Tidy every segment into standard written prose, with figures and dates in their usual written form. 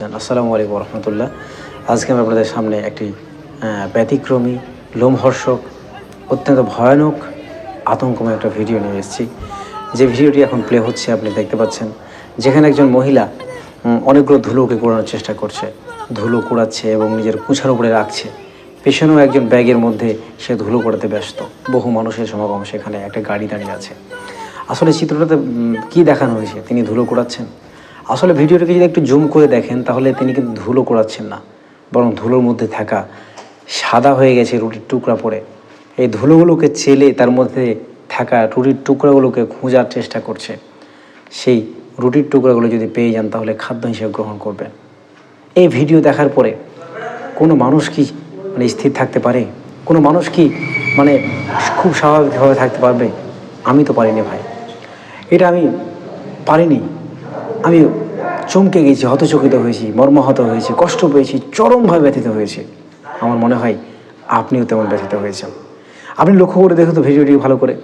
আসসালামু আলাইকুম রহমতুল্লাহ। আজকে আমি আপনাদের সামনে একটি ব্যতিক্রমী, লোমহর্ষক, অত্যন্ত ভয়ানক, আতঙ্কময় একটা ভিডিও নিয়ে এসেছি। যে ভিডিওটি এখন প্লে হচ্ছে আপনি দেখতে পাচ্ছেন, যেখানে একজন মহিলা অনেকগুলো ধুলোকে কুড়ানোর চেষ্টা করছে, ধুলো কুড়াচ্ছে এবং নিজের কুঁছার উপরে রাখছে। পেছনেও একজন ব্যাগের মধ্যে সে ধুলো কুড়াতে ব্যস্ত। বহু মানুষের সমাগম, সেখানে একটা গাড়ি দাঁড়িয়ে আছে। আসলে চিত্রটাতে কী দেখানো হয়েছে? তিনি ধুলো কুড়াচ্ছেন। আসলে ভিডিওটাকে যদি একটু জুম করে দেখেন তাহলে তিনি কিন্তু ধুলো কুড়াচ্ছেন না, বরং ধুলোর মধ্যে থাকা সাদা হয়ে গেছে রুটির টুকরা পড়ে। এই ধুলোগুলোকে চেলে তার মধ্যে থাকা রুটির টুকরাগুলোকে খোঁজার চেষ্টা করছে। সেই রুটির টুকরাগুলো যদি পেয়ে যান তাহলে খাদ্য হিসেবে গ্রহণ করবেন। এই ভিডিও দেখার পরে কোনো মানুষ কি স্থির থাকতে পারে? কোনো মানুষ কি খুব স্বাভাবিকভাবে থাকতে পারবে? আমি তো পারিনি ভাই, এটা আমি পারিনি। আমি চমকে গেছি, হতচকিত হয়েছি, মর্মাহত হয়েছি, কষ্ট পেয়েছি, চরমভাবে ব্যথিত হয়েছে। আমার মনে হয় আপনিও তেমন ব্যথিত হয়েছেন। আপনি লক্ষ্য করে দেখুন তো ভিডিওটি ভালো করে।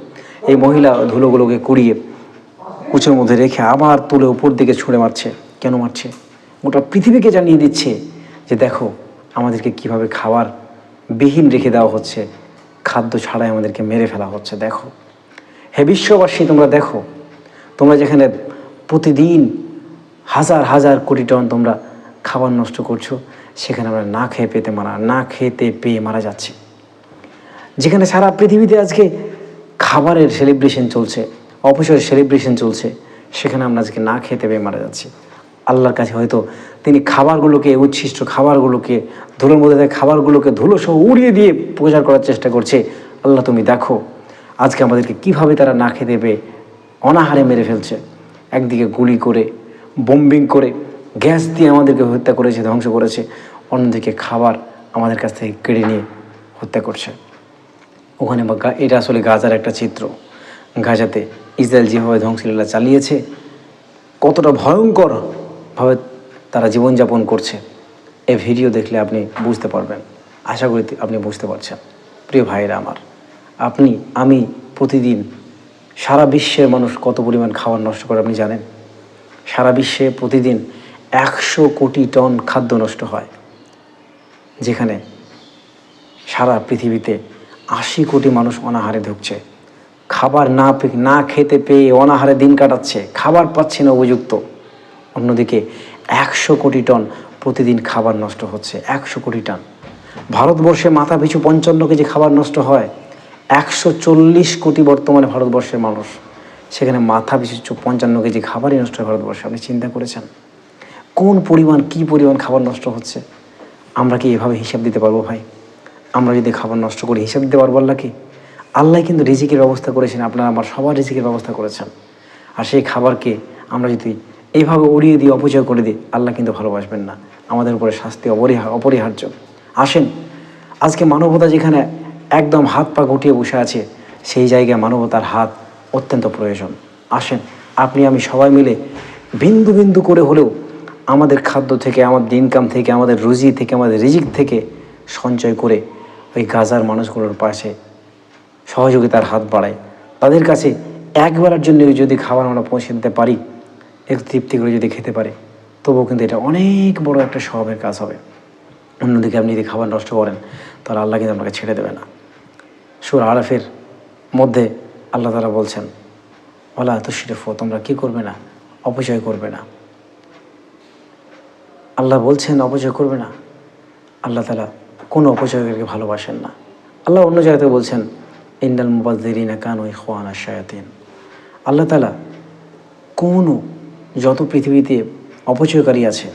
এই মহিলা ধুলোগুলোকে কুড়িয়ে কুচের মধ্যে রেখে আবার তুলে উপর দিকে ছুঁড়ে মারছে। কেন মারছে? গোটা পৃথিবীকে জানিয়ে দিচ্ছে যে দেখো আমাদেরকে কিভাবে খাবার বিহীন রেখে দেওয়া হচ্ছে, খাদ্য ছাড়াই আমাদেরকে মেরে ফেলা হচ্ছে। দেখো হে বিশ্ববাসী, তোমরা দেখো, তোমরা যেখানে প্রতিদিন হাজার হাজার কোটি টন তোমরা খাবার নষ্ট করছো, সেখানে আমরা না খেতে পেয়ে মারা যাচ্ছি। যেখানে সারা পৃথিবীতে আজকে খাবারের সেলিব্রেশন চলছে, অপচয়ের সেলিব্রেশন চলছে, সেখানে আমরা আজকে না খেতে পেয়ে মারা যাচ্ছি। আল্লাহর কাছে হয়তো তিনি খাবারগুলোকে, উচ্ছিষ্ট খাবারগুলোকে, ধুলোর মধ্যে থাকা খাবারগুলোকে ধুলো সহ উড়িয়ে দিয়ে প্রচার করার চেষ্টা করছে। আল্লাহ তুমি দেখো আজকে আমাদেরকে কিভাবে তারা না খেতে পেয়ে অনাহারে মেরে ফেলছে। একদিকে গুলি করে, বোম্বিং করে, গ্যাস দিয়ে আমাদেরকে হত্যা করেছে, ধ্বংস করেছে। অন্যদিকে খাবার আমাদের কাছ থেকে কেড়ে নিয়ে হত্যা করছে। ওখানে এটা আসলে গাজার একটা চিত্র। গাজাতে ইসরায়েল যেভাবে ধ্বংসলীলা চালিয়েছে, কতটা ভয়ঙ্করভাবে তারা জীবনযাপন করছে, এই ভিডিও দেখলে আপনি বুঝতে পারবেন। আশা করি আপনি বুঝতে পারছেন। প্রিয় ভাইরা আমার, আমি প্রতিদিন সারা বিশ্বের মানুষ কত পরিমাণ খাবার নষ্ট করে আপনি জানেন? সারা বিশ্বে প্রতিদিন 100 কোটি টন খাদ্য নষ্ট হয়, যেখানে সারা পৃথিবীতে 80 কোটি মানুষ অনাহারে ধুঁকছে। খাবার না খেতে পেয়ে অনাহারে দিন কাটাচ্ছে, খাবার পাচ্ছে না উপযুক্ত। অন্যদিকে 100 কোটি টন প্রতিদিন খাবার নষ্ট হচ্ছে। 100 কোটি টন। ভারতবর্ষে মাথা পিছু 55 কেজি খাবার নষ্ট হয়। 140 কোটি বর্তমানে ভারতবর্ষের মানুষ, সেখানে মাথা পিছু 55 কেজি খাবারই নষ্ট হয় ভারতবর্ষে। আপনি চিন্তা করেছেন কী পরিমাণ খাবার নষ্ট হচ্ছে? আমরা কি এভাবে হিসাব দিতে পারবো ভাই? আমরা যদি খাবার নষ্ট করি হিসাব দিতে পারবো আল্লাহকে? আল্লাহ কিন্তু রিজিকের ব্যবস্থা করেছেন, আপনারা আমার সবার রিজিকের ব্যবস্থা করেছেন। আর সেই খাবারকে আমরা যদি এইভাবে উড়িয়ে দিই, অপচয় করে দিই, আল্লাহ কিন্তু ভালোবাসবেন না। আমাদের উপরে শাস্তি অপরিহার্য। আসেন, আজকে মানবতা যেখানে একদম হাত পা গুটিয়ে বসে আছে, সেই জায়গায় মানবতার হাত অত্যন্ত প্রয়োজন। আসেন, আপনি আমি সবাই মিলে বিন্দু বিন্দু করে হলেও আমাদের খাদ্য থেকে, আমাদের ইনকাম থেকে, আমাদের রুজি থেকে, আমাদের রিজিক থেকে সঞ্চয় করে ওই গাজার মানুষগুলোর পাশে সহযোগিতার হাত বাড়ায়। তাদের কাছে একবারের জন্য যদি খাবার আমরা পৌঁছে দিতে পারি, একটু তৃপ্তি করে যদি খেতে পারে, তবুও কিন্তু এটা অনেক বড় একটা স্বভাবের কাজ হবে। অন্যদিকে আপনি যদি খাবার নষ্ট করেন তাহলে আল্লাহ কিন্তু আপনাকে ছেড়ে দেবে না। সূরা আরাফের মধ্যে আল্লাহ তাআলা বলছেন, ওয়ালা তুসরিফু, তোমরা কী করবে না? অপচয় করবে না। আল্লাহ বলছেন অপচয় করবে না। আল্লাহ তাআলা কোনো অপচয়কারীকে ভালোবাসেন না। আল্লাহ অন্য জায়গাতে বলছেন, ইন্নাল মুবাযযিরিনা কানু ইখওয়ানা শায়াতিন। আল্লাহ তাআলা যত পৃথিবীতে অপচয়কারী আছে,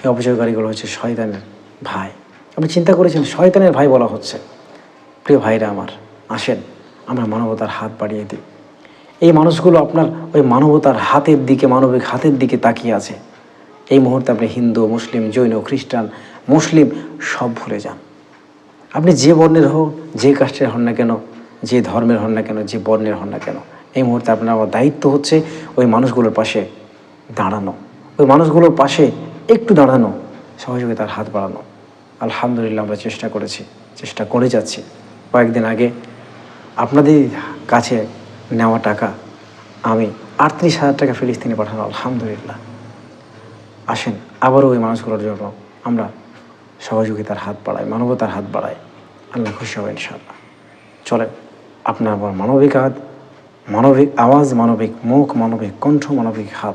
এই অপচয়কারীগুলো হচ্ছে শয়তানের ভাই। আপনি চিন্তা করেছেন, শয়তানের ভাই বলা হচ্ছে। প্রিয় ভাইরা আমার, আসেন আমরা মানবতার হাত বাড়িয়ে দিই। এই মানুষগুলো আপনার ওই মানবিক হাতের দিকে তাকিয়ে আছে। এই মুহূর্তে আপনি হিন্দু, মুসলিম, জৈন, খ্রিস্টান, মুসলিম সব ভুলে যান। আপনি যে বর্ণের হোক, যে কাস্টের হন না কেন, যে ধর্মের হন না কেন, যে বর্ণের হন না কেন, এই মুহূর্তে আপনার আমার দায়িত্ব হচ্ছে ওই মানুষগুলোর পাশে দাঁড়ানো, ওই মানুষগুলোর পাশে একটু দাঁড়ানো, সহযোগিতার হাত বাড়ানো। আলহামদুলিল্লাহ আমরা চেষ্টা করে যাচ্ছি। কয়েকদিন আগে আপনাদের কাছে নেওয়া টাকা আমি 38,000 টাকা ফিলিস্তিনে পাঠানো, আলহামদুলিল্লাহ। আসেন আবারও ওই মানুষগুলোর জন্য আমরা সহযোগিতার হাত বাড়াই, মানবতার হাত বাড়াই। আল্লাহ খুশি হবে ইনশাআল্লাহ। চলেন আপনার আবার মানবিক হাত, মানবিক আওয়াজ, মানবিক মুখ, মানবিক কণ্ঠ, মানবিক হাত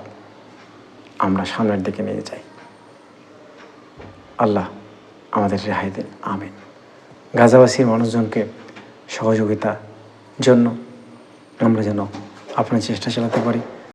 আমরা সামনের দিকে নিয়ে যাই। আল্লাহ আমাদের রেহাই দেন, আমিন। গাজাবাসীর মানুষজনকে সহযোগিতার জন্য আমরা যেন আপনার চেষ্টা চালাতে পারি।